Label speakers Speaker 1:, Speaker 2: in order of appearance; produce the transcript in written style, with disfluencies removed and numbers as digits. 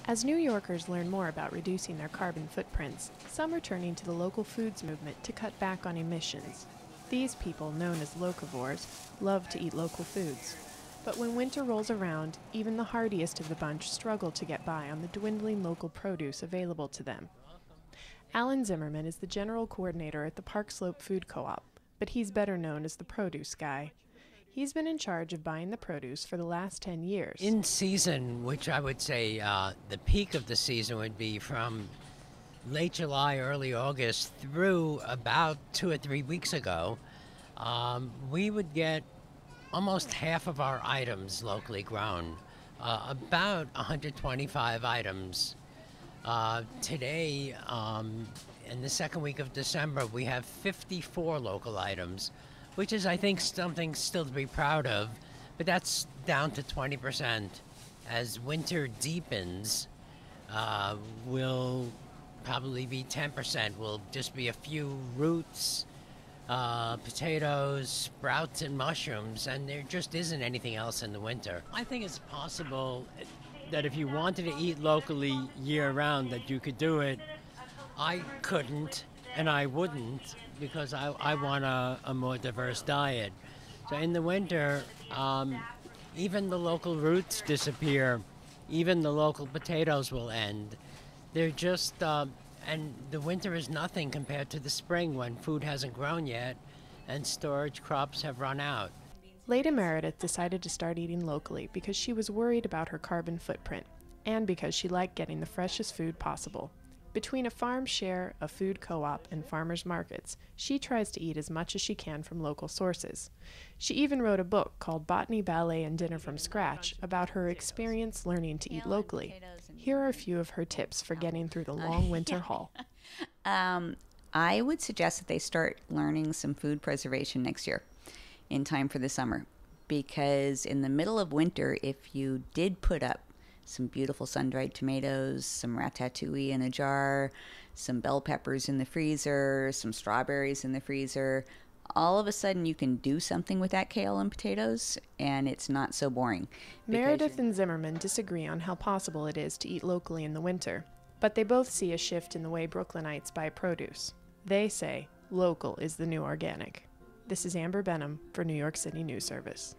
Speaker 1: As New Yorkers learn more about reducing their carbon footprints, some are turning to the local foods movement to cut back on emissions. These people, known as locavores, love to eat local foods. But when winter rolls around, even the hardiest of the bunch struggle to get by on the dwindling local produce available to them. Alan Zimmerman is the general coordinator at the Park Slope Food Co-op, but he's better known as the produce guy. He's been in charge of buying the produce for the last 10 years.
Speaker 2: In season, which I would say the peak of the season would be from late July, early August through about 2 or 3 weeks ago, we would get almost half of our items locally grown, about 125 items. Today, in the second week of December, we have 54 local items, which is, I think, something still to be proud of, but that's down to 20%. As winter deepens, will probably be 10%. Will just be a few roots, potatoes, sprouts, and mushrooms, and there just isn't anything else in the winter. I think it's possible that if you wanted to eat locally year-round, that you could do it. I couldn't, and I wouldn't, because I want a more diverse diet. So in the winter, even the local roots disappear. Even the local potatoes will end. They're just, and the winter is nothing compared to the spring when food hasn't grown yet and storage crops have run out.
Speaker 1: Leda Meredith decided to start eating locally because she was worried about her carbon footprint and because she liked getting the freshest food possible. Between a farm share, a food co-op, and farmers markets, she tries to eat as much as she can from local sources. She even wrote a book called Botany, Ballet, and Dinner from Scratch about her experience learning to eat locally. Here are a few of her tips for getting through the long winter haul.
Speaker 3: I would suggest that they start learning some food preservation next year in time for the summer, because in the middle of winter, if you did put up some beautiful sun-dried tomatoes, some ratatouille in a jar, some bell peppers in the freezer, some strawberries in the freezer, all of a sudden you can do something with that kale and potatoes, and it's not so boring.
Speaker 1: Meredith and Zimmerman disagree on how possible it is to eat locally in the winter, but they both see a shift in the way Brooklynites buy produce. They say local is the new organic. This is Amber Benham for New York City News Service.